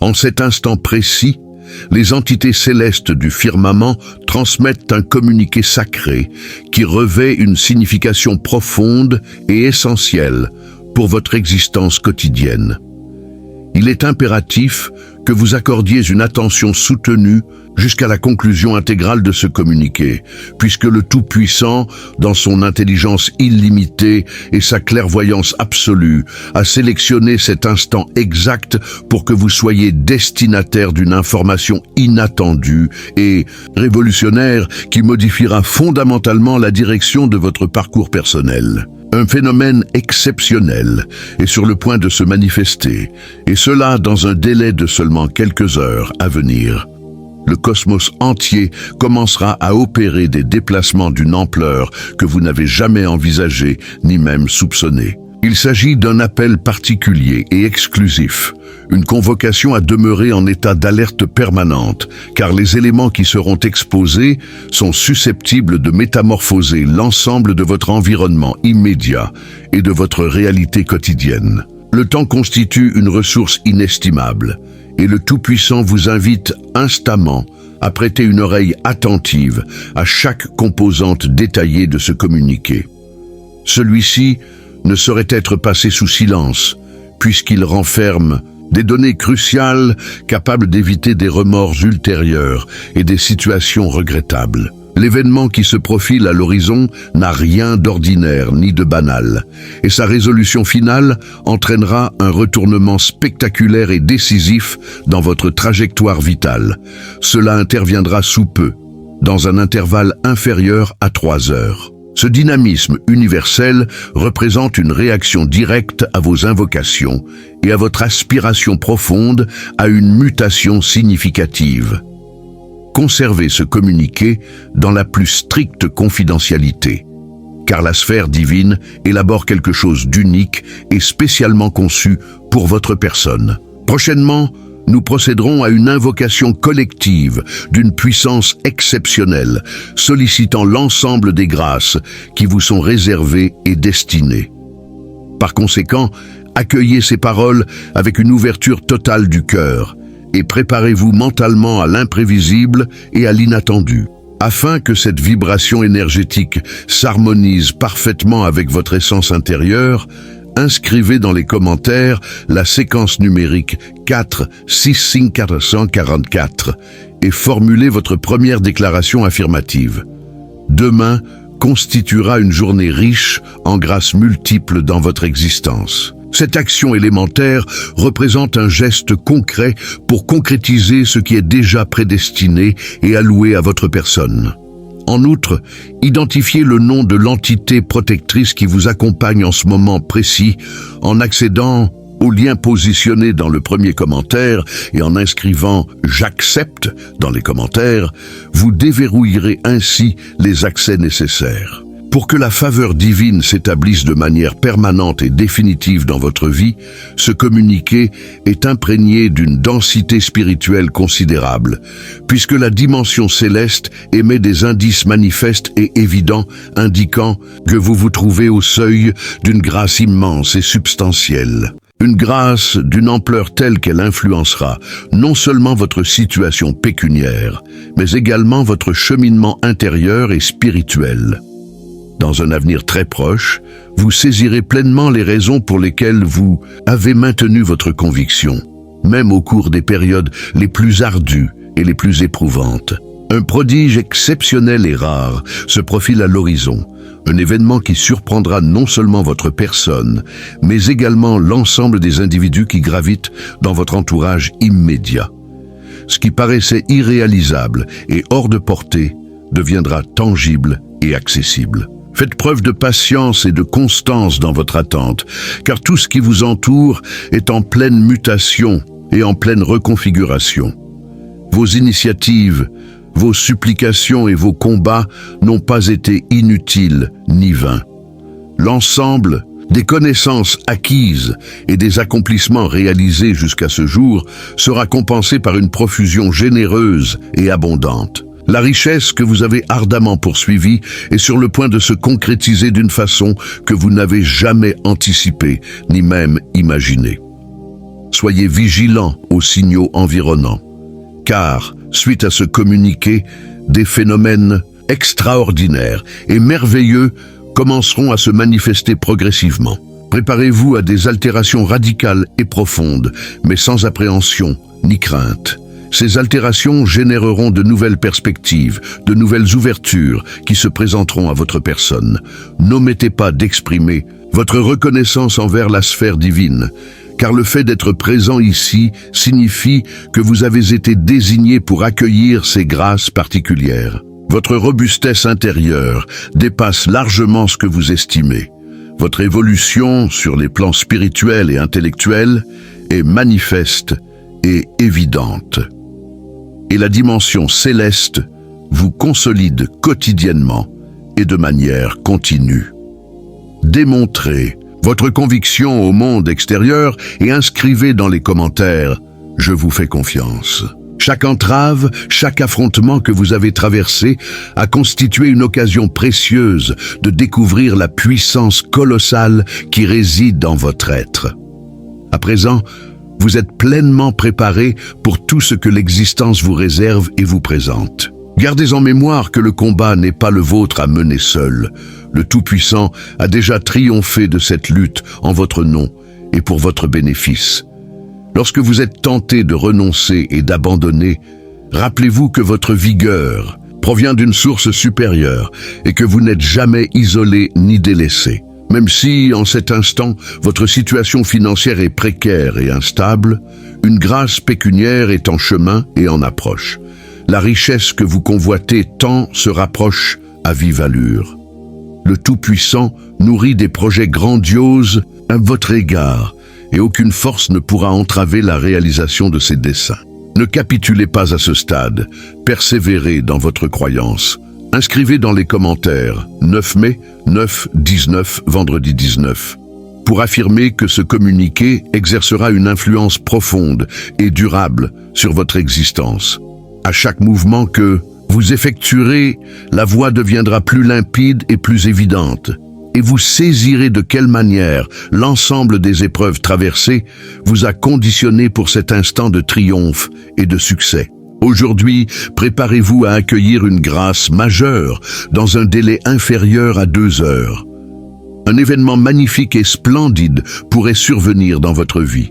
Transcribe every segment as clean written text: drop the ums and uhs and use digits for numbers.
En cet instant précis, les entités célestes du firmament transmettent un communiqué sacré qui revêt une signification profonde et essentielle pour votre existence quotidienne. Il est impératif que vous accordiez une attention soutenue jusqu'à la conclusion intégrale de ce communiqué, puisque le Tout-Puissant, dans son intelligence illimitée et sa clairvoyance absolue, a sélectionné cet instant exact pour que vous soyez destinataire d'une information inattendue et révolutionnaire qui modifiera fondamentalement la direction de votre parcours personnel. Un phénomène exceptionnel est sur le point de se manifester, et cela dans un délai de seulement quelques heures à venir. Le cosmos entier commencera à opérer des déplacements d'une ampleur que vous n'avez jamais envisagée ni même soupçonnée. Il s'agit d'un appel particulier et exclusif, une convocation à demeurer en état d'alerte permanente, car les éléments qui seront exposés sont susceptibles de métamorphoser l'ensemble de votre environnement immédiat et de votre réalité quotidienne. Le temps constitue une ressource inestimable, et le Tout-Puissant vous invite instamment à prêter une oreille attentive à chaque composante détaillée de ce communiqué. Celui-ci ne saurait être passé sous silence, puisqu'il renferme des données cruciales capables d'éviter des remords ultérieurs et des situations regrettables. L'événement qui se profile à l'horizon n'a rien d'ordinaire ni de banal, et sa résolution finale entraînera un retournement spectaculaire et décisif dans votre trajectoire vitale. Cela interviendra sous peu, dans un intervalle inférieur à 3 heures. Ce dynamisme universel représente une réaction directe à vos invocations et à votre aspiration profonde à une mutation significative. Conservez ce communiqué dans la plus stricte confidentialité, car la sphère divine élabore quelque chose d'unique et spécialement conçu pour votre personne. Prochainement, nous procéderons à une invocation collective d'une puissance exceptionnelle, sollicitant l'ensemble des grâces qui vous sont réservées et destinées. Par conséquent, accueillez ces paroles avec une ouverture totale du cœur et préparez-vous mentalement à l'imprévisible et à l'inattendu. Afin que cette vibration énergétique s'harmonise parfaitement avec votre essence intérieure, inscrivez dans les commentaires la séquence numérique 46544 et formulez votre première déclaration affirmative. Demain constituera une journée riche en grâces multiples dans votre existence. Cette action élémentaire représente un geste concret pour concrétiser ce qui est déjà prédestiné et alloué à votre personne. En outre, identifiez le nom de l'entité protectrice qui vous accompagne en ce moment précis en accédant au lien positionné dans le premier commentaire et en inscrivant « J'accepte » dans les commentaires, vous déverrouillerez ainsi les accès nécessaires. Pour que la faveur divine s'établisse de manière permanente et définitive dans votre vie, ce communiqué est imprégné d'une densité spirituelle considérable, puisque la dimension céleste émet des indices manifestes et évidents indiquant que vous vous trouvez au seuil d'une grâce immense et substantielle. Une grâce d'une ampleur telle qu'elle influencera non seulement votre situation pécuniaire, mais également votre cheminement intérieur et spirituel. Dans un avenir très proche, vous saisirez pleinement les raisons pour lesquelles vous avez maintenu votre conviction, même au cours des périodes les plus ardues et les plus éprouvantes. Un prodige exceptionnel et rare se profile à l'horizon, un événement qui surprendra non seulement votre personne, mais également l'ensemble des individus qui gravitent dans votre entourage immédiat. Ce qui paraissait irréalisable et hors de portée deviendra tangible et accessible. Faites preuve de patience et de constance dans votre attente, car tout ce qui vous entoure est en pleine mutation et en pleine reconfiguration. Vos initiatives, vos supplications et vos combats n'ont pas été inutiles ni vains. L'ensemble des connaissances acquises et des accomplissements réalisés jusqu'à ce jour sera compensé par une profusion généreuse et abondante. La richesse que vous avez ardemment poursuivie est sur le point de se concrétiser d'une façon que vous n'avez jamais anticipée, ni même imaginée. Soyez vigilants aux signaux environnants, car, suite à ce communiqué, des phénomènes extraordinaires et merveilleux commenceront à se manifester progressivement. Préparez-vous à des altérations radicales et profondes, mais sans appréhension ni crainte. Ces altérations généreront de nouvelles perspectives, de nouvelles ouvertures qui se présenteront à votre personne. N'omettez pas d'exprimer votre reconnaissance envers la sphère divine, car le fait d'être présent ici signifie que vous avez été désigné pour accueillir ces grâces particulières. Votre robustesse intérieure dépasse largement ce que vous estimez. Votre évolution sur les plans spirituels et intellectuels est manifeste et évidente. Et la dimension céleste vous consolide quotidiennement et de manière continue. Démontrez votre conviction au monde extérieur et inscrivez dans les commentaires « Je vous fais confiance ». Chaque entrave, chaque affrontement que vous avez traversé a constitué une occasion précieuse de découvrir la puissance colossale qui réside dans votre être. À présent, vous êtes pleinement préparé pour tout ce que l'existence vous réserve et vous présente. Gardez en mémoire que le combat n'est pas le vôtre à mener seul. Le Tout-Puissant a déjà triomphé de cette lutte en votre nom et pour votre bénéfice. Lorsque vous êtes tenté de renoncer et d'abandonner, rappelez-vous que votre vigueur provient d'une source supérieure et que vous n'êtes jamais isolé ni délaissé. Même si, en cet instant, votre situation financière est précaire et instable, une grâce pécuniaire est en chemin et en approche. La richesse que vous convoitez tant se rapproche à vive allure. Le Tout-Puissant nourrit des projets grandioses à votre égard et aucune force ne pourra entraver la réalisation de ses desseins. Ne capitulez pas à ce stade, persévérez dans votre croyance. Inscrivez dans les commentaires 9 mai, 9-19, vendredi 19, pour affirmer que ce communiqué exercera une influence profonde et durable sur votre existence. À chaque mouvement que vous effectuerez, la voie deviendra plus limpide et plus évidente, et vous saisirez de quelle manière l'ensemble des épreuves traversées vous a conditionné pour cet instant de triomphe et de succès. Aujourd'hui, préparez-vous à accueillir une grâce majeure dans un délai inférieur à 2 heures. Un événement magnifique et splendide pourrait survenir dans votre vie.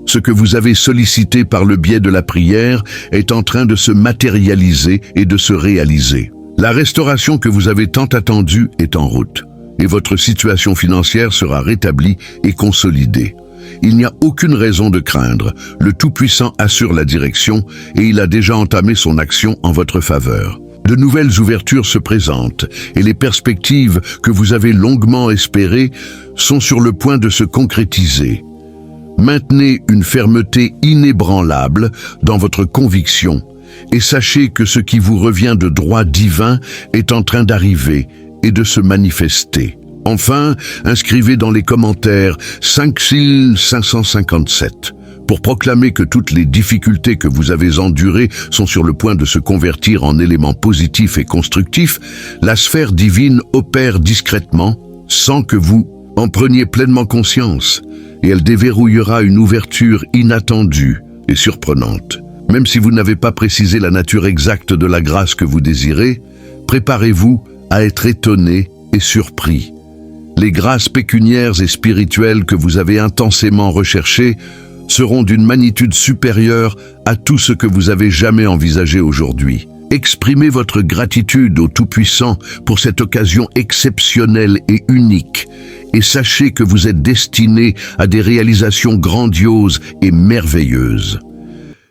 Ce que vous avez sollicité par le biais de la prière est en train de se matérialiser et de se réaliser. La restauration que vous avez tant attendue est en route, et votre situation financière sera rétablie et consolidée. Il n'y a aucune raison de craindre. Le Tout-Puissant assure la direction et il a déjà entamé son action en votre faveur. De nouvelles ouvertures se présentent et les perspectives que vous avez longuement espérées sont sur le point de se concrétiser. Maintenez une fermeté inébranlable dans votre conviction et sachez que ce qui vous revient de droit divin est en train d'arriver et de se manifester. Enfin, inscrivez dans les commentaires 5557 pour proclamer que toutes les difficultés que vous avez endurées sont sur le point de se convertir en éléments positifs et constructifs. La sphère divine opère discrètement sans que vous en preniez pleinement conscience et elle déverrouillera une ouverture inattendue et surprenante. Même si vous n'avez pas précisé la nature exacte de la grâce que vous désirez, préparez-vous à être étonné et surpris. Les grâces pécuniaires et spirituelles que vous avez intensément recherchées seront d'une magnitude supérieure à tout ce que vous avez jamais envisagé aujourd'hui. Exprimez votre gratitude au Tout-Puissant pour cette occasion exceptionnelle et unique, et sachez que vous êtes destiné à des réalisations grandioses et merveilleuses.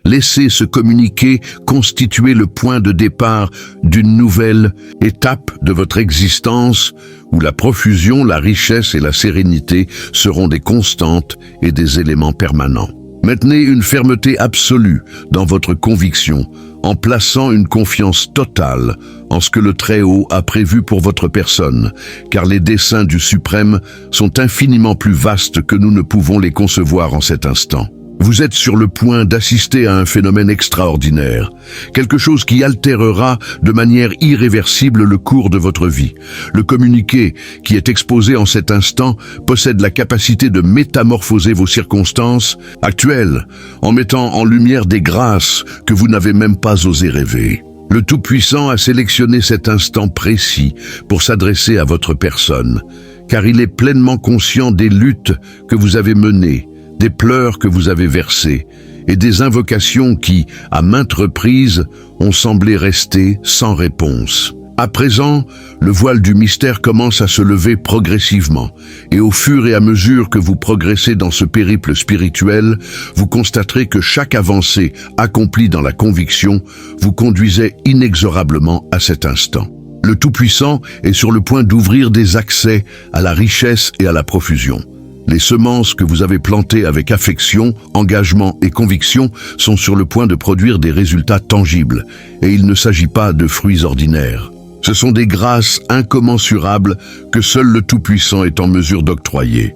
Laissez ce communiqué constituer le point de départ d'une nouvelle étape de votre existence où la profusion, la richesse et la sérénité seront des constantes et des éléments permanents. Maintenez une fermeté absolue dans votre conviction en plaçant une confiance totale en ce que le Très-Haut a prévu pour votre personne, car les desseins du Suprême sont infiniment plus vastes que nous ne pouvons les concevoir en cet instant. Vous êtes sur le point d'assister à un phénomène extraordinaire, quelque chose qui altérera de manière irréversible le cours de votre vie. Le communiqué qui est exposé en cet instant possède la capacité de métamorphoser vos circonstances actuelles en mettant en lumière des grâces que vous n'avez même pas osé rêver. Le Tout-Puissant a sélectionné cet instant précis pour s'adresser à votre personne, car il est pleinement conscient des luttes que vous avez menées, des pleurs que vous avez versés et des invocations qui, à maintes reprises, ont semblé rester sans réponse. À présent, le voile du mystère commence à se lever progressivement, et au fur et à mesure que vous progressez dans ce périple spirituel, vous constaterez que chaque avancée accomplie dans la conviction vous conduisait inexorablement à cet instant. Le Tout-Puissant est sur le point d'ouvrir des accès à la richesse et à la profusion. Les semences que vous avez plantées avec affection, engagement et conviction sont sur le point de produire des résultats tangibles, et il ne s'agit pas de fruits ordinaires. Ce sont des grâces incommensurables que seul le Tout-Puissant est en mesure d'octroyer.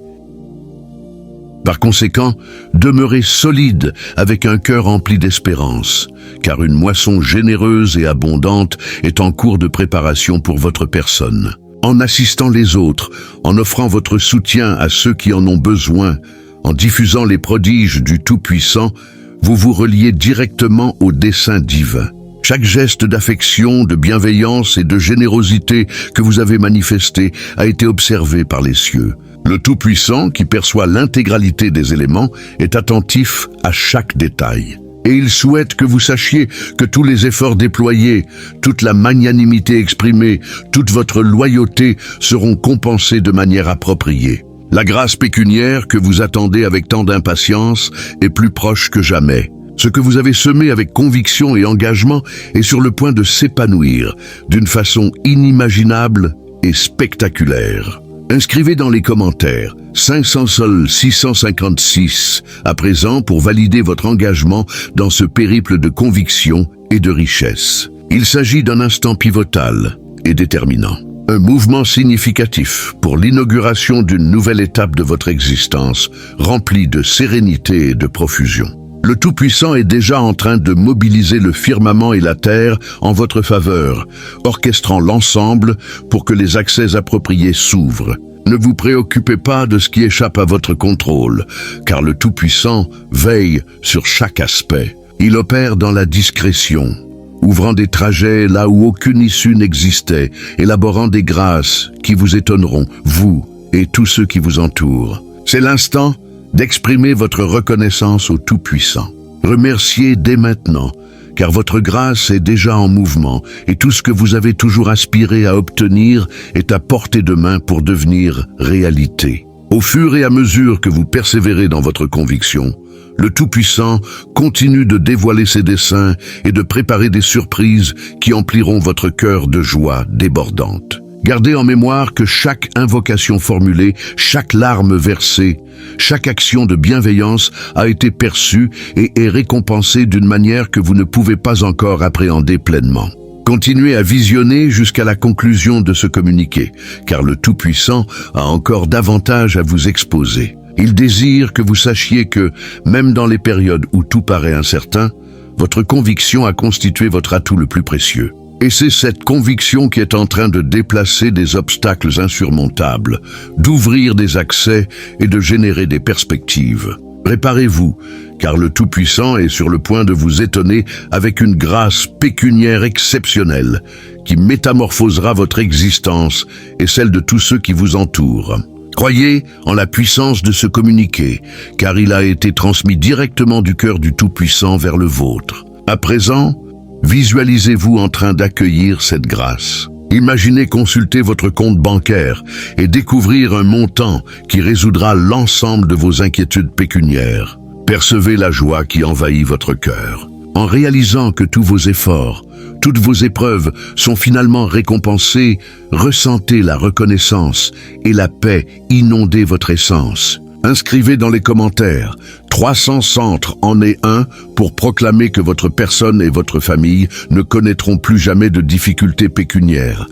Par conséquent, demeurez solide avec un cœur rempli d'espérance, car une moisson généreuse et abondante est en cours de préparation pour votre personne. En assistant les autres, en offrant votre soutien à ceux qui en ont besoin, en diffusant les prodiges du Tout-Puissant, vous vous reliez directement au dessein divin. Chaque geste d'affection, de bienveillance et de générosité que vous avez manifesté a été observé par les cieux. Le Tout-Puissant, qui perçoit l'intégralité des éléments, est attentif à chaque détail. Et il souhaite que vous sachiez que tous les efforts déployés, toute la magnanimité exprimée, toute votre loyauté seront compensés de manière appropriée. La grâce pécuniaire que vous attendez avec tant d'impatience est plus proche que jamais. Ce que vous avez semé avec conviction et engagement est sur le point de s'épanouir d'une façon inimaginable et spectaculaire. Inscrivez dans les commentaires 500 sol 656 à présent pour valider votre engagement dans ce périple de conviction et de richesse. Il s'agit d'un instant pivotal et déterminant. Un mouvement significatif pour l'inauguration d'une nouvelle étape de votre existence, remplie de sérénité et de profusion. Le Tout-Puissant est déjà en train de mobiliser le firmament et la terre en votre faveur, orchestrant l'ensemble pour que les accès appropriés s'ouvrent. Ne vous préoccupez pas de ce qui échappe à votre contrôle, car le Tout-Puissant veille sur chaque aspect. Il opère dans la discrétion, ouvrant des trajets là où aucune issue n'existait, élaborant des grâces qui vous étonneront, vous et tous ceux qui vous entourent. C'est l'instant d'exprimer votre reconnaissance au Tout-Puissant. Remerciez dès maintenant, car votre grâce est déjà en mouvement et tout ce que vous avez toujours aspiré à obtenir est à portée de main pour devenir réalité. Au fur et à mesure que vous persévérez dans votre conviction, le Tout-Puissant continue de dévoiler ses desseins et de préparer des surprises qui empliront votre cœur de joie débordante. Gardez en mémoire que chaque invocation formulée, chaque larme versée, chaque action de bienveillance a été perçue et est récompensée d'une manière que vous ne pouvez pas encore appréhender pleinement. Continuez à visionner jusqu'à la conclusion de ce communiqué, car le Tout-Puissant a encore davantage à vous exposer. Il désire que vous sachiez que, même dans les périodes où tout paraît incertain, votre conviction a constitué votre atout le plus précieux. Et c'est cette conviction qui est en train de déplacer des obstacles insurmontables, d'ouvrir des accès et de générer des perspectives. Préparez-vous, car le Tout-Puissant est sur le point de vous étonner avec une grâce pécuniaire exceptionnelle qui métamorphosera votre existence et celle de tous ceux qui vous entourent. Croyez en la puissance de ce communiqué, car il a été transmis directement du cœur du Tout-Puissant vers le vôtre. À présent, visualisez-vous en train d'accueillir cette grâce. Imaginez consulter votre compte bancaire et découvrir un montant qui résoudra l'ensemble de vos inquiétudes pécuniaires. Percevez la joie qui envahit votre cœur. En réalisant que tous vos efforts, toutes vos épreuves sont finalement récompensées, ressentez la reconnaissance et la paix inonder votre essence. Inscrivez dans les commentaires 300 centres en est un pour proclamer que votre personne et votre famille ne connaîtront plus jamais de difficultés pécuniaires,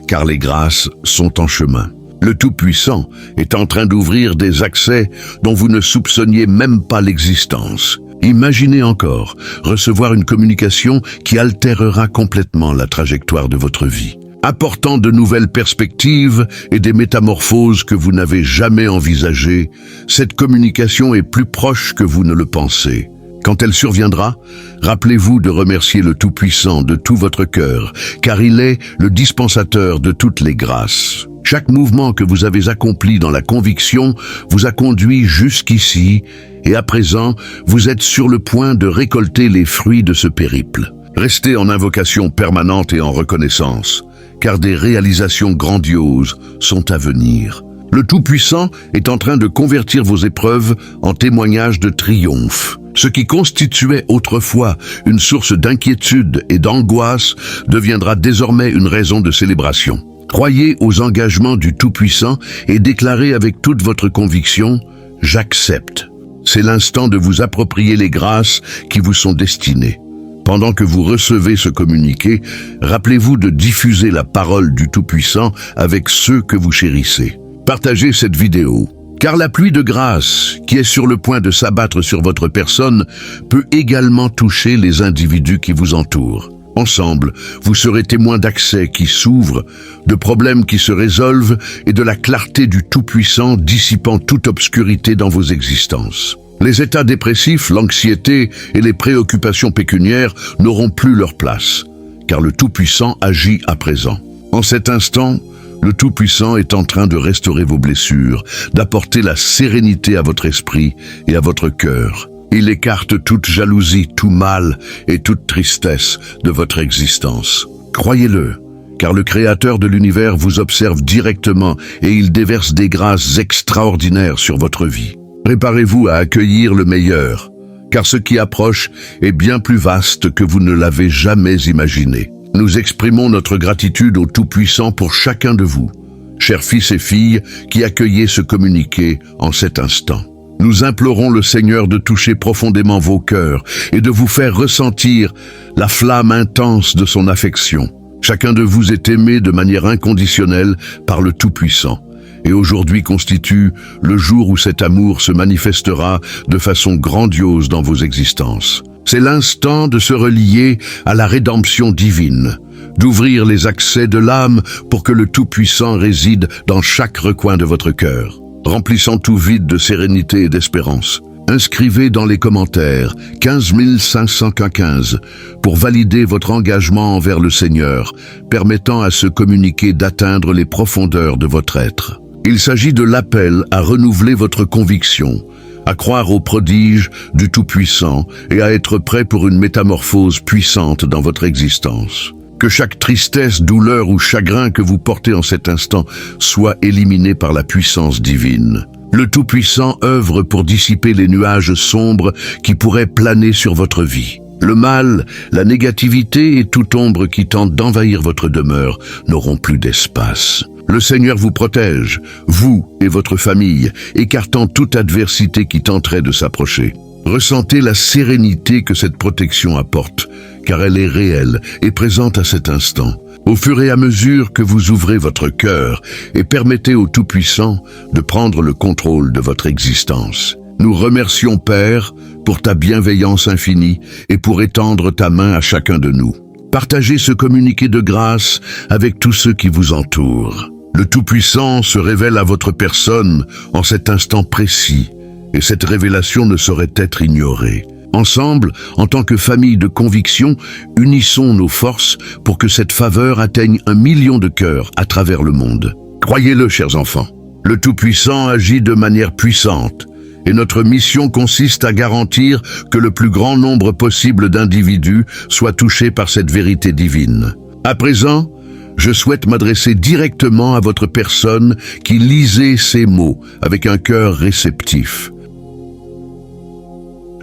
car les grâces sont en chemin. Le Tout-Puissant est en train d'ouvrir des accès dont vous ne soupçonniez même pas l'existence. Imaginez encore recevoir une communication qui altérera complètement la trajectoire de votre vie, apportant de nouvelles perspectives et des métamorphoses que vous n'avez jamais envisagées. Cette communication est plus proche que vous ne le pensez. Quand elle surviendra, rappelez-vous de remercier le Tout-Puissant de tout votre cœur, car il est le dispensateur de toutes les grâces. Chaque mouvement que vous avez accompli dans la conviction vous a conduit jusqu'ici, et à présent, vous êtes sur le point de récolter les fruits de ce périple. Restez en invocation permanente et en reconnaissance, car des réalisations grandioses sont à venir. Le Tout-Puissant est en train de convertir vos épreuves en témoignages de triomphe. Ce qui constituait autrefois une source d'inquiétude et d'angoisse deviendra désormais une raison de célébration. Croyez aux engagements du Tout-Puissant et déclarez avec toute votre conviction « J'accepte ». C'est l'instant de vous approprier les grâces qui vous sont destinées. Pendant que vous recevez ce communiqué, rappelez-vous de diffuser la parole du Tout-Puissant avec ceux que vous chérissez. Partagez cette vidéo, car la pluie de grâce qui est sur le point de s'abattre sur votre personne peut également toucher les individus qui vous entourent. Ensemble, vous serez témoins d'accès qui s'ouvrent, de problèmes qui se résolvent et de la clarté du Tout-Puissant dissipant toute obscurité dans vos existences. Les états dépressifs, l'anxiété et les préoccupations pécuniaires n'auront plus leur place, car le Tout-Puissant agit à présent. En cet instant, le Tout-Puissant est en train de restaurer vos blessures, d'apporter la sérénité à votre esprit et à votre cœur. Il écarte toute jalousie, tout mal et toute tristesse de votre existence. Croyez-le, car le Créateur de l'univers vous observe directement et il déverse des grâces extraordinaires sur votre vie. Préparez-vous à accueillir le meilleur, car ce qui approche est bien plus vaste que vous ne l'avez jamais imaginé. Nous exprimons notre gratitude au Tout-Puissant pour chacun de vous, chers fils et filles qui accueillez ce communiqué en cet instant. Nous implorons le Seigneur de toucher profondément vos cœurs et de vous faire ressentir la flamme intense de son affection. Chacun de vous est aimé de manière inconditionnelle par le Tout-Puissant. Et aujourd'hui constitue le jour où cet amour se manifestera de façon grandiose dans vos existences. C'est l'instant de se relier à la rédemption divine, d'ouvrir les accès de l'âme pour que le Tout-Puissant réside dans chaque recoin de votre cœur, remplissant tout vide de sérénité et d'espérance. Inscrivez dans les commentaires 15 515 pour valider votre engagement envers le Seigneur, permettant à ce communiqué d'atteindre les profondeurs de votre être. Il s'agit de l'appel à renouveler votre conviction, à croire aux prodiges du Tout-Puissant et à être prêt pour une métamorphose puissante dans votre existence. Que chaque tristesse, douleur ou chagrin que vous portez en cet instant soit éliminé par la puissance divine. Le Tout-Puissant œuvre pour dissiper les nuages sombres qui pourraient planer sur votre vie. Le mal, la négativité et toute ombre qui tente d'envahir votre demeure n'auront plus d'espace. Le Seigneur vous protège, vous et votre famille, écartant toute adversité qui tenterait de s'approcher. Ressentez la sérénité que cette protection apporte, car elle est réelle et présente à cet instant. Au fur et à mesure que vous ouvrez votre cœur et permettez au Tout-Puissant de prendre le contrôle de votre existence. Nous remercions, Père, pour ta bienveillance infinie et pour étendre ta main à chacun de nous. Partagez ce communiqué de grâce avec tous ceux qui vous entourent. Le Tout-Puissant se révèle à votre personne en cet instant précis, et cette révélation ne saurait être ignorée. Ensemble, en tant que famille de conviction, unissons nos forces pour que cette faveur atteigne 1 million de cœurs à travers le monde. Croyez-le, chers enfants, le Tout-Puissant agit de manière puissante, et notre mission consiste à garantir que le plus grand nombre possible d'individus soient touchés par cette vérité divine. À présent, je souhaite m'adresser directement à votre personne qui lisez ces mots avec un cœur réceptif.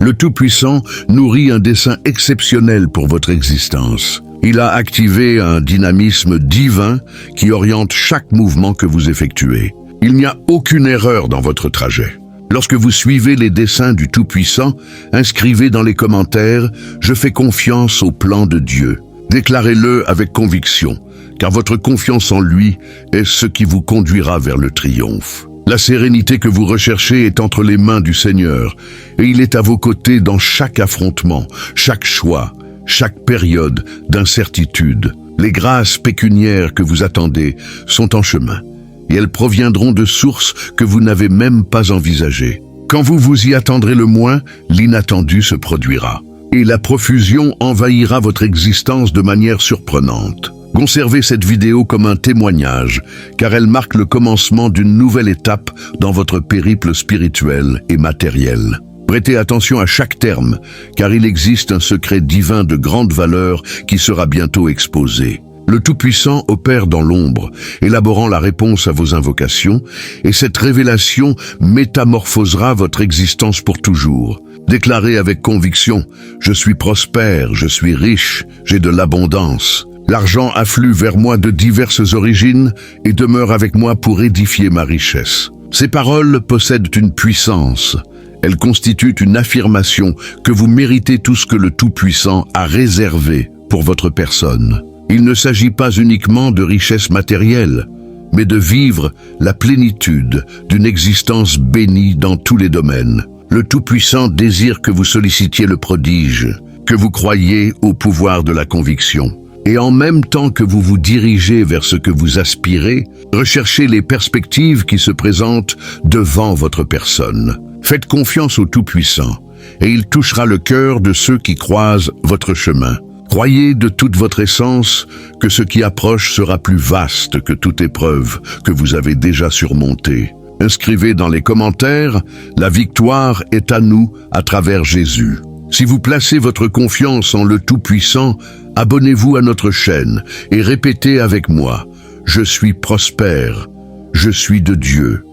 Le Tout-Puissant nourrit un dessein exceptionnel pour votre existence. Il a activé un dynamisme divin qui oriente chaque mouvement que vous effectuez. Il n'y a aucune erreur dans votre trajet. Lorsque vous suivez les desseins du Tout-Puissant, inscrivez dans les commentaires « Je fais confiance au plan de Dieu ». Déclarez-le avec conviction, car votre confiance en lui est ce qui vous conduira vers le triomphe. La sérénité que vous recherchez est entre les mains du Seigneur, et il est à vos côtés dans chaque affrontement, chaque choix, chaque période d'incertitude. Les grâces pécuniaires que vous attendez sont en chemin, et elles proviendront de sources que vous n'avez même pas envisagées. Quand vous vous y attendrez le moins, l'inattendu se produira, et la profusion envahira votre existence de manière surprenante. Conservez cette vidéo comme un témoignage, car elle marque le commencement d'une nouvelle étape dans votre périple spirituel et matériel. Prêtez attention à chaque terme, car il existe un secret divin de grande valeur qui sera bientôt exposé. Le Tout-Puissant opère dans l'ombre, élaborant la réponse à vos invocations, et cette révélation métamorphosera votre existence pour toujours. Déclarez avec conviction « Je suis prospère, je suis riche, j'ai de l'abondance ». L'argent afflue vers moi de diverses origines et demeure avec moi pour édifier ma richesse. Ces paroles possèdent une puissance. Elles constituent une affirmation que vous méritez tout ce que le Tout-Puissant a réservé pour votre personne. Il ne s'agit pas uniquement de richesse matérielle, mais de vivre la plénitude d'une existence bénie dans tous les domaines. Le Tout-Puissant désire que vous sollicitiez le prodige, que vous croyiez au pouvoir de la conviction. Et en même temps que vous vous dirigez vers ce que vous aspirez, recherchez les perspectives qui se présentent devant votre personne. Faites confiance au Tout-Puissant, et il touchera le cœur de ceux qui croisent votre chemin. Croyez de toute votre essence que ce qui approche sera plus vaste que toute épreuve que vous avez déjà surmontée. Inscrivez dans les commentaires « La victoire est à nous à travers Jésus ». Si vous placez votre confiance en le Tout-Puissant, abonnez-vous à notre chaîne et répétez avec moi « Je suis prospère, je suis de Dieu,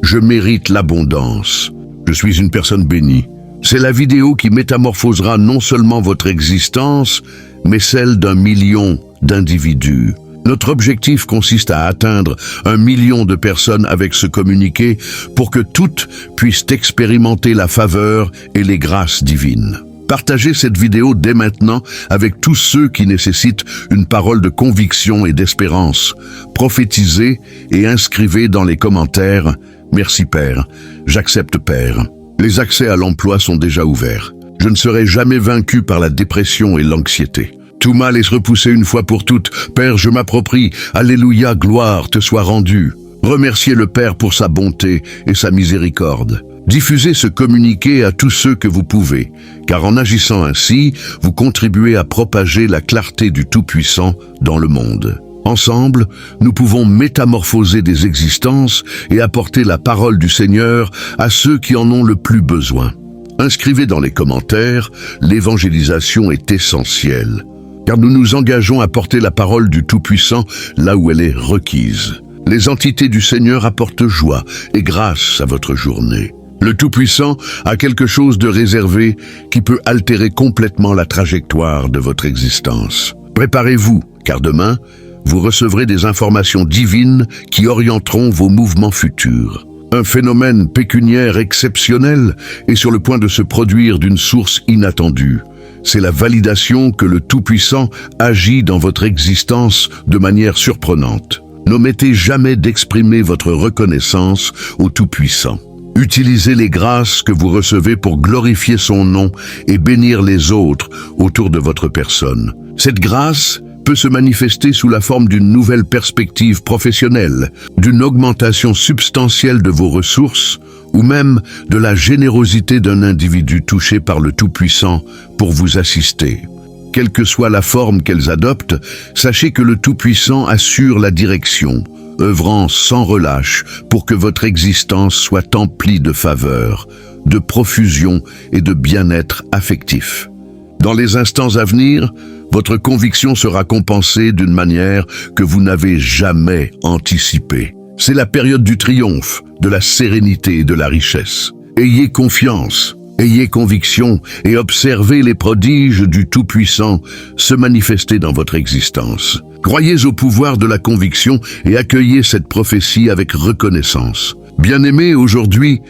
je mérite l'abondance, je suis une personne bénie ». C'est la vidéo qui métamorphosera non seulement votre existence, mais celle d'un million d'individus. Notre objectif consiste à atteindre 1 million de personnes avec ce communiqué pour que toutes puissent expérimenter la faveur et les grâces divines. Partagez cette vidéo dès maintenant avec tous ceux qui nécessitent une parole de conviction et d'espérance. Prophétisez et inscrivez dans les commentaires « Merci Père, j'accepte Père ». Les accès à l'emploi sont déjà ouverts. Je ne serai jamais vaincu par la dépression et l'anxiété. Tout mal est repoussé une fois pour toutes. Père, je m'approprie. Alléluia, gloire te soit rendue. Remerciez le Père pour sa bonté et sa miséricorde. Diffusez ce communiqué à tous ceux que vous pouvez, car en agissant ainsi, vous contribuez à propager la clarté du Tout-Puissant dans le monde. Ensemble, nous pouvons métamorphoser des existences et apporter la parole du Seigneur à ceux qui en ont le plus besoin. Inscrivez dans les commentaires, l'évangélisation est essentielle, car nous nous engageons à porter la parole du Tout-Puissant là où elle est requise. Les entités du Seigneur apportent joie et grâce à votre journée. Le Tout-Puissant a quelque chose de réservé qui peut altérer complètement la trajectoire de votre existence. Préparez-vous, car demain, vous recevrez des informations divines qui orienteront vos mouvements futurs. Un phénomène pécuniaire exceptionnel est sur le point de se produire d'une source inattendue. C'est la validation que le Tout-Puissant agit dans votre existence de manière surprenante. N'omettez jamais d'exprimer votre reconnaissance au Tout-Puissant. Utilisez les grâces que vous recevez pour glorifier son nom et bénir les autres autour de votre personne. Cette grâce peut se manifester sous la forme d'une nouvelle perspective professionnelle, d'une augmentation substantielle de vos ressources ou même de la générosité d'un individu touché par le Tout-Puissant pour vous assister. Quelle que soit la forme qu'elles adoptent, sachez que le Tout-Puissant assure la direction, œuvrant sans relâche pour que votre existence soit emplie de faveur, de profusion et de bien-être affectif. Dans les instants à venir, votre conviction sera compensée d'une manière que vous n'avez jamais anticipée. C'est la période du triomphe, de la sérénité et de la richesse. Ayez confiance, ayez conviction et observez les prodiges du Tout-Puissant se manifester dans votre existence. Croyez au pouvoir de la conviction et accueillez cette prophétie avec reconnaissance. Bien-aimés, aujourd'hui,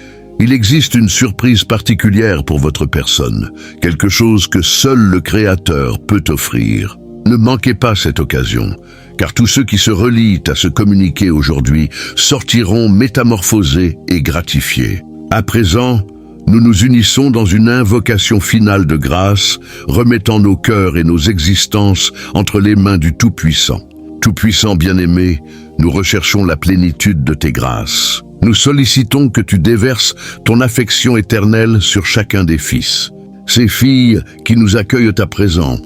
il existe une surprise particulière pour votre personne, quelque chose que seul le Créateur peut offrir. Ne manquez pas cette occasion, car tous ceux qui se relient à ce communiqué aujourd'hui sortiront métamorphosés et gratifiés. À présent, nous nous unissons dans une invocation finale de grâce, remettant nos cœurs et nos existences entre les mains du Tout-Puissant. Tout-Puissant bien-aimé, nous recherchons la plénitude de tes grâces. Nous sollicitons que tu déverses ton affection éternelle sur chacun des fils, ces filles qui nous accueillent à présent,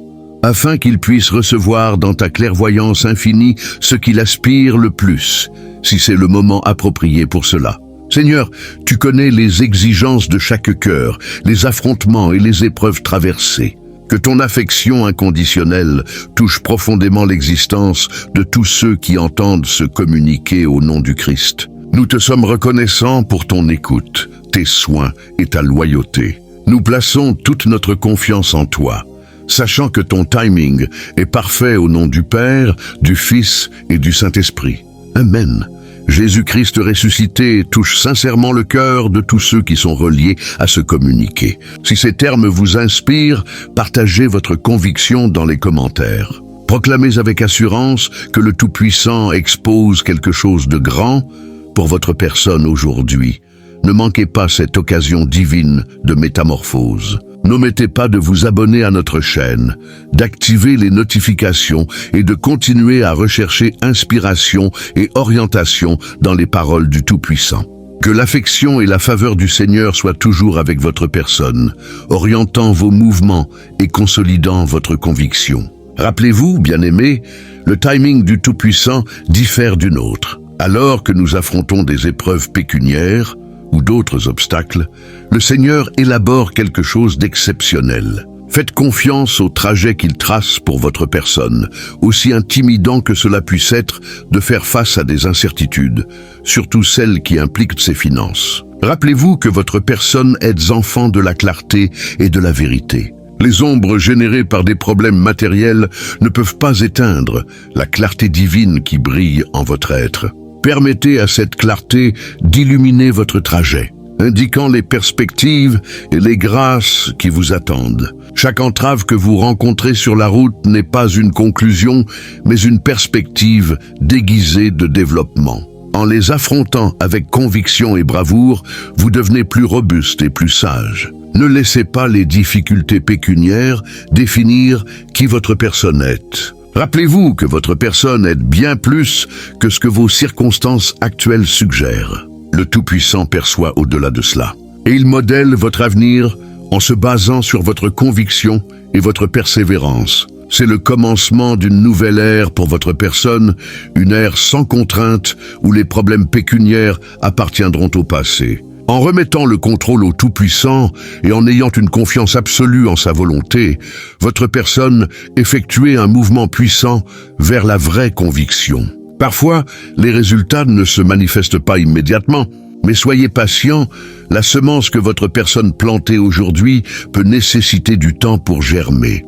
afin qu'ils puissent recevoir dans ta clairvoyance infinie ce qu'il aspire le plus, si c'est le moment approprié pour cela. Seigneur, tu connais les exigences de chaque cœur, les affrontements et les épreuves traversées. Que ton affection inconditionnelle touche profondément l'existence de tous ceux qui entendent se communiquer au nom du Christ. Nous te sommes reconnaissants pour ton écoute, tes soins et ta loyauté. Nous plaçons toute notre confiance en toi, sachant que ton timing est parfait au nom du Père, du Fils et du Saint-Esprit. Amen. Jésus-Christ ressuscité touche sincèrement le cœur de tous ceux qui sont reliés à ce communiqué. Si ces termes vous inspirent, partagez votre conviction dans les commentaires. Proclamez avec assurance que le Tout-Puissant expose quelque chose de grand pour votre personne aujourd'hui. Ne manquez pas cette occasion divine de métamorphose. N'omettez pas de vous abonner à notre chaîne, d'activer les notifications et de continuer à rechercher inspiration et orientation dans les paroles du Tout-Puissant. Que l'affection et la faveur du Seigneur soient toujours avec votre personne, orientant vos mouvements et consolidant votre conviction. Rappelez-vous, bien-aimés, le timing du Tout-Puissant diffère du nôtre. Alors que nous affrontons des épreuves pécuniaires, ou d'autres obstacles, le Seigneur élabore quelque chose d'exceptionnel. Faites confiance au trajet qu'il trace pour votre personne, aussi intimidant que cela puisse être de faire face à des incertitudes, surtout celles qui impliquent ses finances. Rappelez-vous que votre personne est enfant de la clarté et de la vérité. Les ombres générées par des problèmes matériels ne peuvent pas éteindre la clarté divine qui brille en votre être. Permettez à cette clarté d'illuminer votre trajet, indiquant les perspectives et les grâces qui vous attendent. Chaque entrave que vous rencontrez sur la route n'est pas une conclusion, mais une perspective déguisée de développement. En les affrontant avec conviction et bravoure, vous devenez plus robuste et plus sage. Ne laissez pas les difficultés pécuniaires définir qui votre personne est. Rappelez-vous que votre personne est bien plus que ce que vos circonstances actuelles suggèrent. Le Tout-Puissant perçoit au-delà de cela. Et il modèle votre avenir en se basant sur votre conviction et votre persévérance. C'est le commencement d'une nouvelle ère pour votre personne, une ère sans contrainte où les problèmes pécuniaires appartiendront au passé. En remettant le contrôle au Tout-Puissant et en ayant une confiance absolue en sa volonté, votre personne effectue un mouvement puissant vers la vraie conviction. Parfois, les résultats ne se manifestent pas immédiatement, mais soyez patient, la semence que votre personne plantée aujourd'hui peut nécessiter du temps pour germer.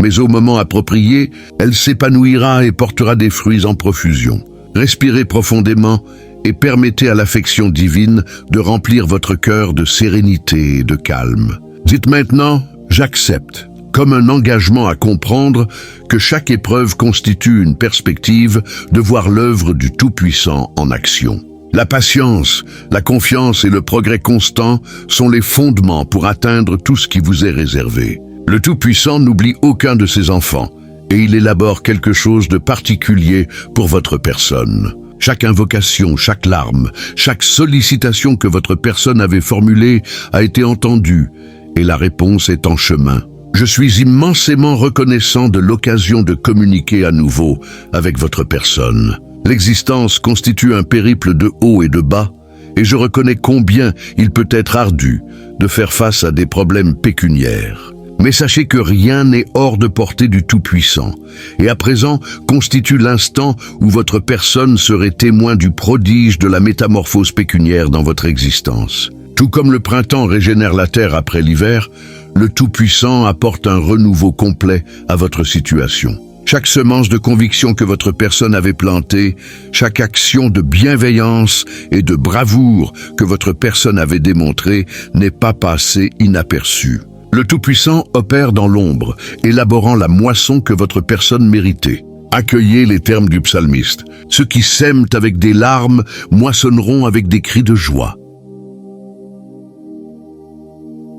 Mais au moment approprié, elle s'épanouira et portera des fruits en profusion. Respirez profondément et permettez à l'affection divine de remplir votre cœur de sérénité et de calme. Dites maintenant « J'accepte » comme un engagement à comprendre que chaque épreuve constitue une perspective de voir l'œuvre du Tout-Puissant en action. La patience, la confiance et le progrès constant sont les fondements pour atteindre tout ce qui vous est réservé. Le Tout-Puissant n'oublie aucun de ses enfants et il élabore quelque chose de particulier pour votre personne. Chaque invocation, chaque larme, chaque sollicitation que votre personne avait formulée a été entendue et la réponse est en chemin. Je suis immensément reconnaissant de l'occasion de communiquer à nouveau avec votre personne. L'existence constitue un périple de haut et de bas et je reconnais combien il peut être ardu de faire face à des problèmes pécuniaires. Mais sachez que rien n'est hors de portée du Tout-Puissant, et à présent constitue l'instant où votre personne serait témoin du prodige de la métamorphose pécuniaire dans votre existence. Tout comme le printemps régénère la terre après l'hiver, le Tout-Puissant apporte un renouveau complet à votre situation. Chaque semence de conviction que votre personne avait plantée, chaque action de bienveillance et de bravoure que votre personne avait démontrée n'est pas passée inaperçue. Le Tout-Puissant opère dans l'ombre, élaborant la moisson que votre personne méritait. Accueillez les termes du psalmiste. Ceux qui sèment avec des larmes moissonneront avec des cris de joie.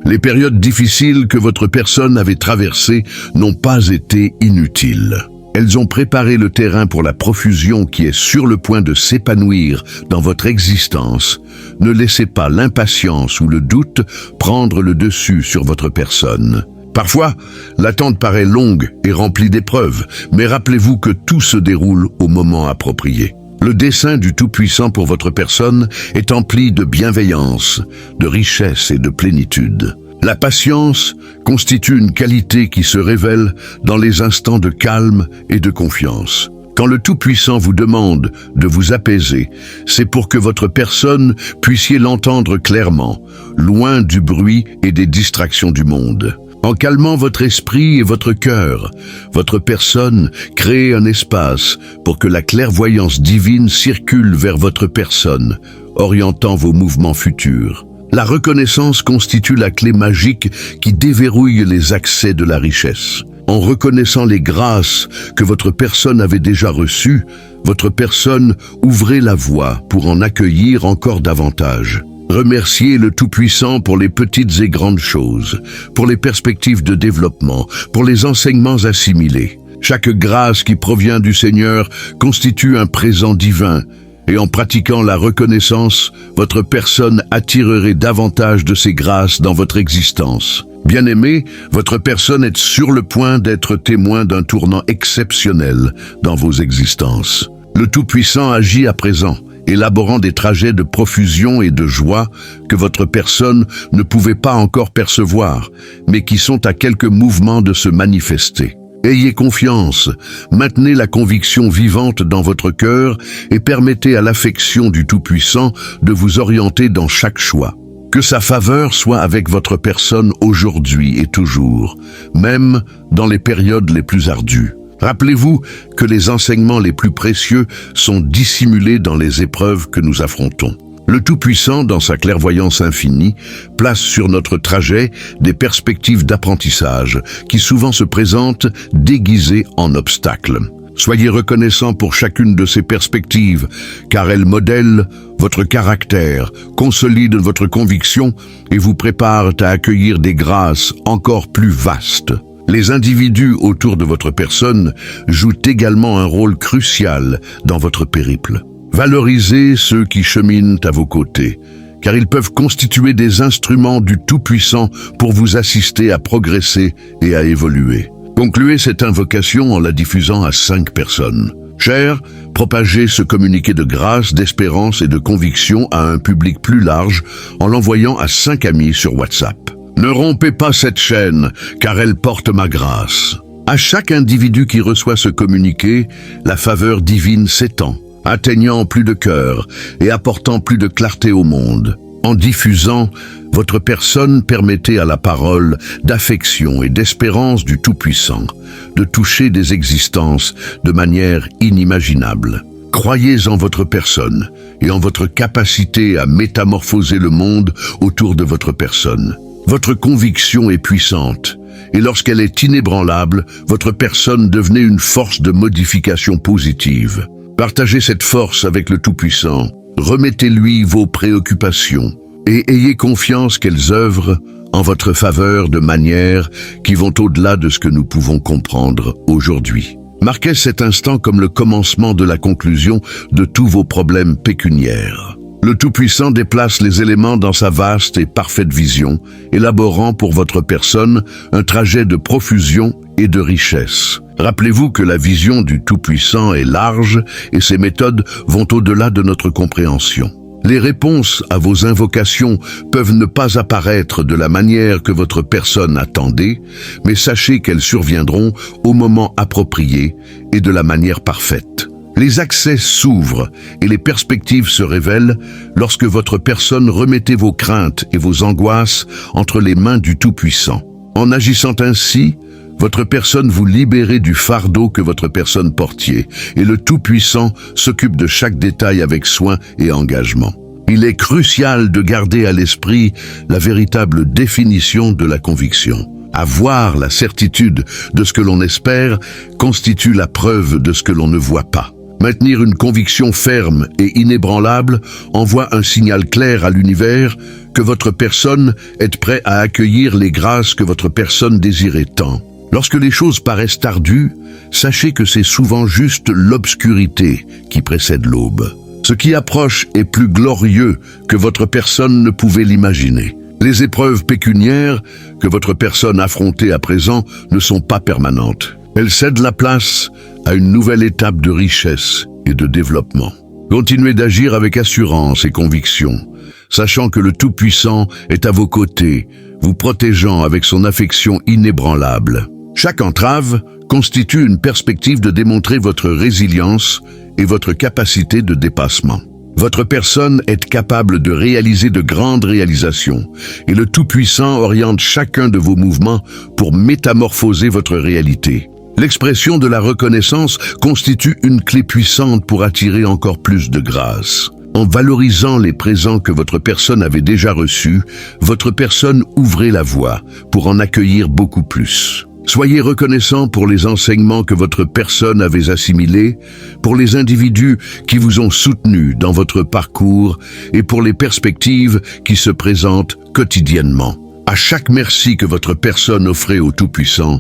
Les périodes difficiles que votre personne avait traversées n'ont pas été inutiles. Elles ont préparé le terrain pour la profusion qui est sur le point de s'épanouir dans votre existence. Ne laissez pas l'impatience ou le doute prendre le dessus sur votre personne. Parfois, l'attente paraît longue et remplie d'épreuves, mais rappelez-vous que tout se déroule au moment approprié. Le dessein du Tout-Puissant pour votre personne est empli de bienveillance, de richesse et de plénitude. La patience constitue une qualité qui se révèle dans les instants de calme et de confiance. Quand le Tout-Puissant vous demande de vous apaiser, c'est pour que votre personne puissiez l'entendre clairement, loin du bruit et des distractions du monde. En calmant votre esprit et votre cœur, votre personne crée un espace pour que la clairvoyance divine circule vers votre personne, orientant vos mouvements futurs. La reconnaissance constitue la clé magique qui déverrouille les accès de la richesse. En reconnaissant les grâces que votre personne avait déjà reçues, votre personne ouvrait la voie pour en accueillir encore davantage. Remerciez le Tout-Puissant pour les petites et grandes choses, pour les perspectives de développement, pour les enseignements assimilés. Chaque grâce qui provient du Seigneur constitue un présent divin, et en pratiquant la reconnaissance, votre personne attirerait davantage de ces grâces dans votre existence. Bien-aimé, votre personne est sur le point d'être témoin d'un tournant exceptionnel dans vos existences. Le Tout-Puissant agit à présent, élaborant des trajets de profusion et de joie que votre personne ne pouvait pas encore percevoir, mais qui sont à quelques mouvements de se manifester. Ayez confiance, maintenez la conviction vivante dans votre cœur et permettez à l'affection du Tout-Puissant de vous orienter dans chaque choix. Que sa faveur soit avec votre personne aujourd'hui et toujours, même dans les périodes les plus ardues. Rappelez-vous que les enseignements les plus précieux sont dissimulés dans les épreuves que nous affrontons. Le Tout-Puissant, dans sa clairvoyance infinie, place sur notre trajet des perspectives d'apprentissage qui souvent se présentent déguisées en obstacles. Soyez reconnaissant pour chacune de ces perspectives, car elles modèlent votre caractère, consolident votre conviction et vous préparent à accueillir des grâces encore plus vastes. Les individus autour de votre personne jouent également un rôle crucial dans votre périple. Valorisez ceux qui cheminent à vos côtés, car ils peuvent constituer des instruments du Tout-Puissant pour vous assister à progresser et à évoluer. Concluez cette invocation en la diffusant à 5 personnes. Cher, propagez ce communiqué de grâce, d'espérance et de conviction à un public plus large en l'envoyant à 5 amis sur WhatsApp. Ne rompez pas cette chaîne, car elle porte ma grâce. À chaque individu qui reçoit ce communiqué, la faveur divine s'étend, atteignant plus de cœurs et apportant plus de clarté au monde. En diffusant, votre personne permettait à la parole d'affection et d'espérance du Tout-Puissant de toucher des existences de manière inimaginable. Croyez en votre personne et en votre capacité à métamorphoser le monde autour de votre personne. Votre conviction est puissante, et lorsqu'elle est inébranlable, votre personne devenait une force de modification positive. Partagez cette force avec le Tout-Puissant, remettez-lui vos préoccupations, et ayez confiance qu'elles œuvrent en votre faveur de manières qui vont au-delà de ce que nous pouvons comprendre aujourd'hui. Marquez cet instant comme le commencement de la conclusion de tous vos problèmes pécuniaires. Le Tout-Puissant déplace les éléments dans sa vaste et parfaite vision, élaborant pour votre personne un trajet de profusion et de richesse. Rappelez-vous que la vision du Tout-Puissant est large et ses méthodes vont au-delà de notre compréhension. Les réponses à vos invocations peuvent ne pas apparaître de la manière que votre personne attendait, mais sachez qu'elles surviendront au moment approprié et de la manière parfaite. Les accès s'ouvrent et les perspectives se révèlent lorsque votre personne remettait vos craintes et vos angoisses entre les mains du Tout-Puissant. En agissant ainsi, votre personne vous libérait du fardeau que votre personne portiez, et le Tout-Puissant s'occupe de chaque détail avec soin et engagement. Il est crucial de garder à l'esprit la véritable définition de la conviction. Avoir la certitude de ce que l'on espère constitue la preuve de ce que l'on ne voit pas. Maintenir une conviction ferme et inébranlable envoie un signal clair à l'univers que votre personne est prête à accueillir les grâces que votre personne désirait tant. Lorsque les choses paraissent ardues, sachez que c'est souvent juste l'obscurité qui précède l'aube. Ce qui approche est plus glorieux que votre personne ne pouvait l'imaginer. Les épreuves pécuniaires que votre personne affrontée à présent ne sont pas permanentes. Elles cèdent la place à une nouvelle étape de richesse et de développement. Continuez d'agir avec assurance et conviction, sachant que le Tout-Puissant est à vos côtés, vous protégeant avec son affection inébranlable. Chaque entrave constitue une perspective de démontrer votre résilience et votre capacité de dépassement. Votre personne est capable de réaliser de grandes réalisations et le Tout-Puissant oriente chacun de vos mouvements pour métamorphoser votre réalité. L'expression de la reconnaissance constitue une clé puissante pour attirer encore plus de grâce. En valorisant les présents que votre personne avait déjà reçus, votre personne ouvrait la voie pour en accueillir beaucoup plus. Soyez reconnaissant pour les enseignements que votre personne avait assimilés, pour les individus qui vous ont soutenu dans votre parcours et pour les perspectives qui se présentent quotidiennement. À chaque merci que votre personne offrait au Tout-Puissant,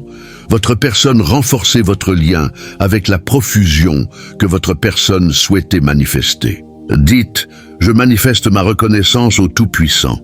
votre personne renforçait votre lien avec la profusion que votre personne souhaitait manifester. Dites « Je manifeste ma reconnaissance au Tout-Puissant »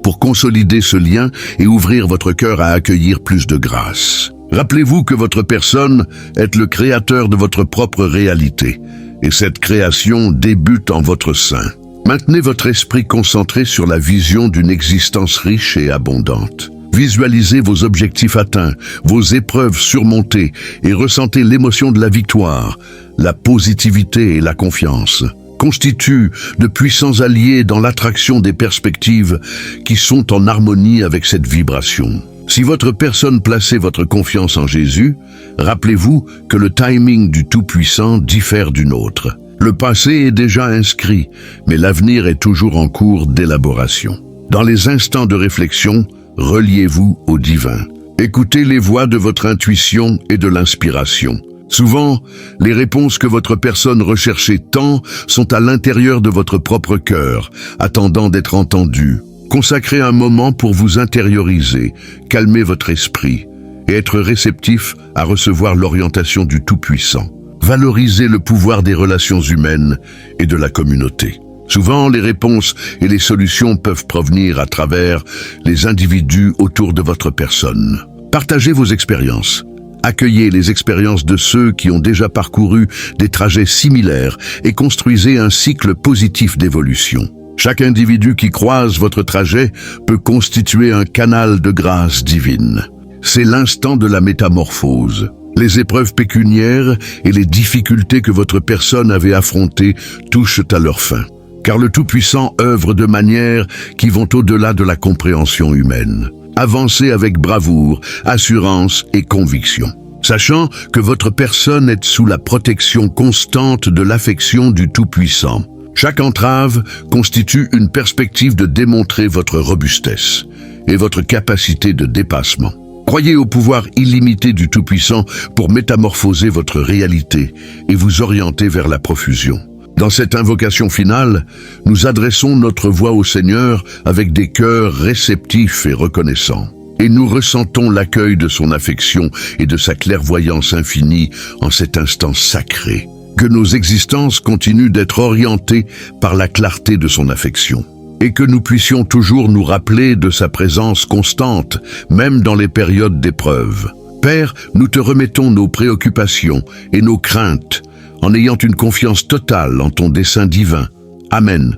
pour consolider ce lien et ouvrir votre cœur à accueillir plus de grâce. Rappelez-vous que votre personne est le créateur de votre propre réalité, et cette création débute en votre sein. Maintenez votre esprit concentré sur la vision d'une existence riche et abondante. Visualisez vos objectifs atteints, vos épreuves surmontées et ressentez l'émotion de la victoire, la positivité et la confiance. Constituent de puissants alliés dans l'attraction des perspectives qui sont en harmonie avec cette vibration. Si votre personne plaçait votre confiance en Jésus, rappelez-vous que le timing du Tout-Puissant diffère du nôtre. Le passé est déjà inscrit, mais l'avenir est toujours en cours d'élaboration. Dans les instants de réflexion, reliez-vous au divin. Écoutez les voix de votre intuition et de l'inspiration. Souvent, les réponses que votre personne recherchait tant sont à l'intérieur de votre propre cœur, attendant d'être entendues. Consacrez un moment pour vous intérioriser, calmer votre esprit et être réceptif à recevoir l'orientation du Tout-Puissant. Valorisez le pouvoir des relations humaines et de la communauté. Souvent, les réponses et les solutions peuvent provenir à travers les individus autour de votre personne. Partagez vos expériences. Accueillez les expériences de ceux qui ont déjà parcouru des trajets similaires et construisez un cycle positif d'évolution. Chaque individu qui croise votre trajet peut constituer un canal de grâce divine. C'est l'instant de la métamorphose. Les épreuves pécuniaires et les difficultés que votre personne avait affrontées touchent à leur fin. Car le Tout-Puissant œuvre de manière qui vont au-delà de la compréhension humaine. Avancez avec bravoure, assurance et conviction, sachant que votre personne est sous la protection constante de l'affection du Tout-Puissant. Chaque entrave constitue une perspective de démontrer votre robustesse et votre capacité de dépassement. Croyez au pouvoir illimité du Tout-Puissant pour métamorphoser votre réalité et vous orienter vers la profusion. Dans cette invocation finale, nous adressons notre voix au Seigneur avec des cœurs réceptifs et reconnaissants. Et nous ressentons l'accueil de son affection et de sa clairvoyance infinie en cet instant sacré. Que nos existences continuent d'être orientées par la clarté de son affection. Et que nous puissions toujours nous rappeler de sa présence constante, même dans les périodes d'épreuve. Père, nous te remettons nos préoccupations et nos craintes, en ayant une confiance totale en ton dessein divin. Amen.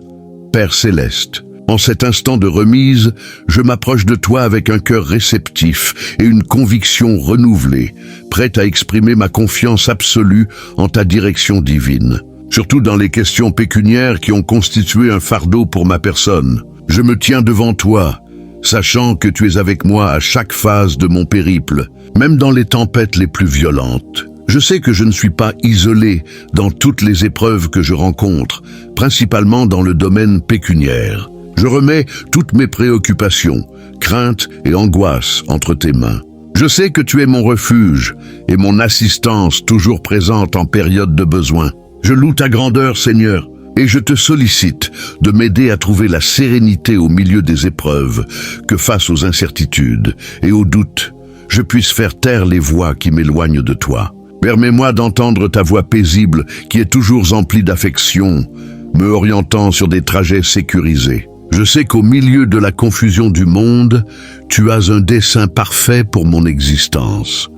Père céleste, en cet instant de remise, je m'approche de toi avec un cœur réceptif et une conviction renouvelée, prête à exprimer ma confiance absolue en ta direction divine. Surtout dans les questions pécuniaires qui ont constitué un fardeau pour ma personne. Je me tiens devant toi, sachant que tu es avec moi à chaque phase de mon périple, même dans les tempêtes les plus violentes. Je sais que je ne suis pas isolé dans toutes les épreuves que je rencontre, principalement dans le domaine pécuniaire. Je remets toutes mes préoccupations, craintes et angoisses entre tes mains. Je sais que tu es mon refuge et mon assistance toujours présente en période de besoin. Je loue ta grandeur, Seigneur, et je te sollicite de m'aider à trouver la sérénité au milieu des épreuves, que face aux incertitudes et aux doutes, je puisse faire taire les voix qui m'éloignent de toi. Permets-moi d'entendre ta voix paisible qui est toujours emplie d'affection, me orientant sur des trajets sécurisés. Je sais qu'au milieu de la confusion du monde, tu as un dessein parfait pour mon existence.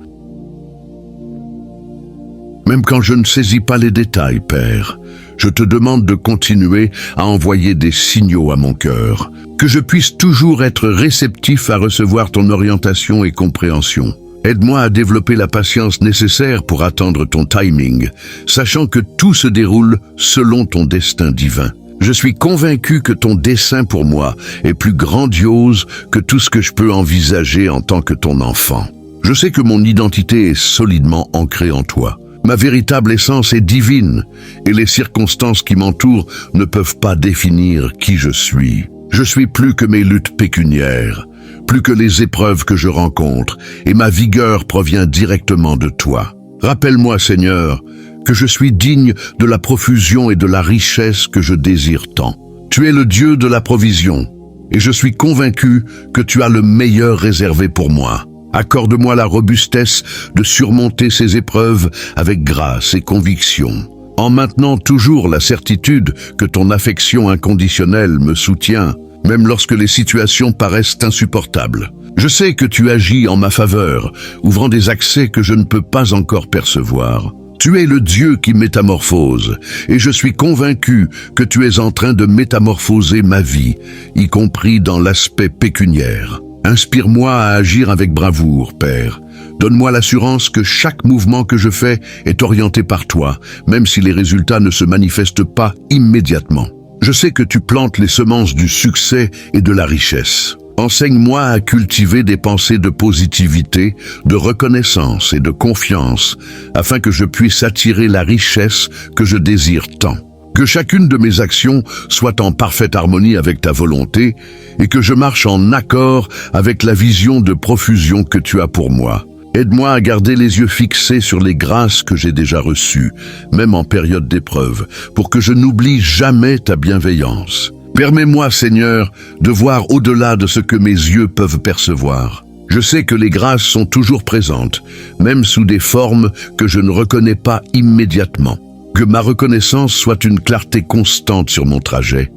Même quand je ne saisis pas les détails, Père, je te demande de continuer à envoyer des signaux à mon cœur, que je puisse toujours être réceptif à recevoir ton orientation et compréhension. Aide-moi à développer la patience nécessaire pour attendre ton timing, sachant que tout se déroule selon ton destin divin. Je suis convaincu que ton dessein pour moi est plus grandiose que tout ce que je peux envisager en tant que ton enfant. Je sais que mon identité est solidement ancrée en toi. Ma véritable essence est divine et les circonstances qui m'entourent ne peuvent pas définir qui je suis. Je suis plus que mes luttes pécuniaires, plus que les épreuves que je rencontre, et ma vigueur provient directement de toi. Rappelle-moi, Seigneur, que je suis digne de la profusion et de la richesse que je désire tant. Tu es le Dieu de la provision, et je suis convaincu que tu as le meilleur réservé pour moi. Accorde-moi la robustesse de surmonter ces épreuves avec grâce et conviction, en maintenant toujours la certitude que ton affection inconditionnelle me soutient, même lorsque les situations paraissent insupportables. Je sais que tu agis en ma faveur, ouvrant des accès que je ne peux pas encore percevoir. Tu es le Dieu qui métamorphose, et je suis convaincu que tu es en train de métamorphoser ma vie, y compris dans l'aspect pécuniaire. Inspire-moi à agir avec bravoure, Père. Donne-moi l'assurance que chaque mouvement que je fais est orienté par toi, même si les résultats ne se manifestent pas immédiatement. Je sais que tu plantes les semences du succès et de la richesse. Enseigne-moi à cultiver des pensées de positivité, de reconnaissance et de confiance, afin que je puisse attirer la richesse que je désire tant. Que chacune de mes actions soit en parfaite harmonie avec ta volonté et que je marche en accord avec la vision de profusion que tu as pour moi. Aide-moi à garder les yeux fixés sur les grâces que j'ai déjà reçues, même en période d'épreuve, pour que je n'oublie jamais ta bienveillance. Permets-moi, Seigneur, de voir au-delà de ce que mes yeux peuvent percevoir. Je sais que les grâces sont toujours présentes, même sous des formes que je ne reconnais pas immédiatement. Que ma reconnaissance soit une clarté constante sur mon trajet,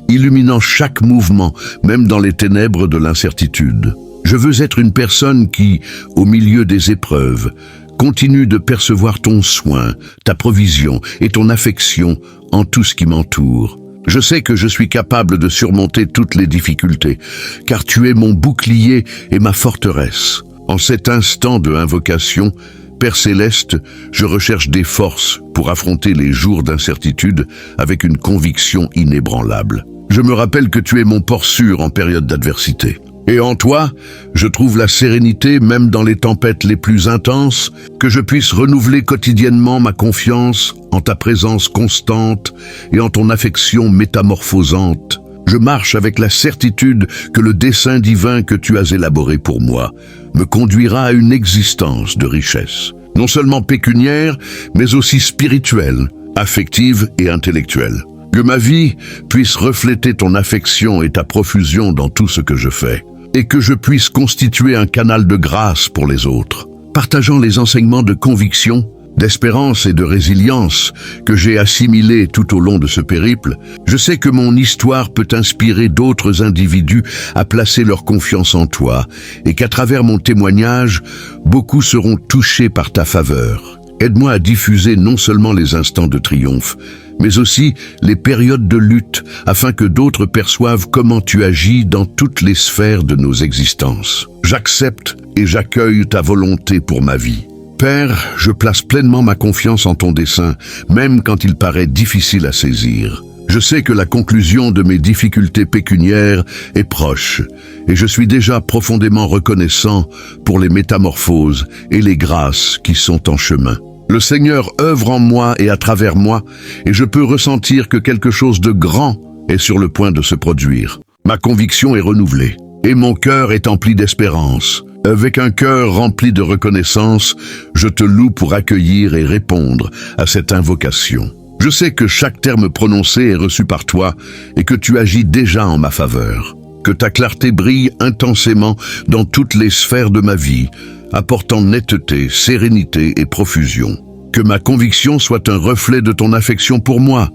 illuminant chaque mouvement, même dans les ténèbres de l'incertitude. Je veux être une personne qui, au milieu des épreuves, continue de percevoir ton soin, ta provision et ton affection en tout ce qui m'entoure. Je sais que je suis capable de surmonter toutes les difficultés, car tu es mon bouclier et ma forteresse. En cet instant de invocation, Père Céleste, je recherche des forces pour affronter les jours d'incertitude avec une conviction inébranlable. Je me rappelle que tu es mon port sûr en période d'adversité. Et en toi, je trouve la sérénité même dans les tempêtes les plus intenses, que je puisse renouveler quotidiennement ma confiance en ta présence constante et en ton affection métamorphosante. Je marche avec la certitude que le dessein divin que tu as élaboré pour moi me conduira à une existence de richesse, non seulement pécuniaire, mais aussi spirituelle, affective et intellectuelle. Que ma vie puisse refléter ton affection et ta profusion dans tout ce que je fais, et que je puisse constituer un canal de grâce pour les autres, partageant les enseignements de conviction, d'espérance et de résilience que j'ai assimilés tout au long de ce périple. Je sais que mon histoire peut inspirer d'autres individus à placer leur confiance en toi et qu'à travers mon témoignage, beaucoup seront touchés par ta faveur. Aide-moi à diffuser non seulement les instants de triomphe, mais aussi les périodes de lutte, afin que d'autres perçoivent comment tu agis dans toutes les sphères de nos existences. J'accepte et j'accueille ta volonté pour ma vie. Père, je place pleinement ma confiance en ton dessein, même quand il paraît difficile à saisir. Je sais que la conclusion de mes difficultés pécuniaires est proche, et je suis déjà profondément reconnaissant pour les métamorphoses et les grâces qui sont en chemin. Le Seigneur œuvre en moi et à travers moi, et je peux ressentir que quelque chose de grand est sur le point de se produire. Ma conviction est renouvelée, et mon cœur est empli d'espérance. Avec un cœur rempli de reconnaissance, je te loue pour accueillir et répondre à cette invocation. Je sais que chaque terme prononcé est reçu par toi et que tu agis déjà en ma faveur. Que ta clarté brille intensément dans toutes les sphères de ma vie, apportant netteté, sérénité et profusion. Que ma conviction soit un reflet de ton affection pour moi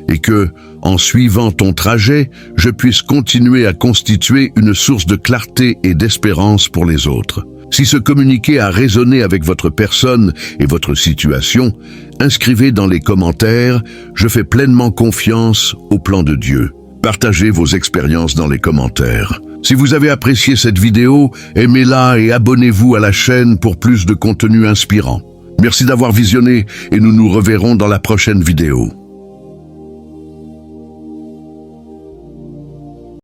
et que, en suivant ton trajet, je puisse continuer à constituer une source de clarté et d'espérance pour les autres. Si ce communiqué a résonné avec votre personne et votre situation, inscrivez dans les commentaires « Je fais pleinement confiance au plan de Dieu ». Partagez vos expériences dans les commentaires. Si vous avez apprécié cette vidéo, aimez-la et abonnez-vous à la chaîne pour plus de contenu inspirant. Merci d'avoir visionné et nous nous reverrons dans la prochaine vidéo.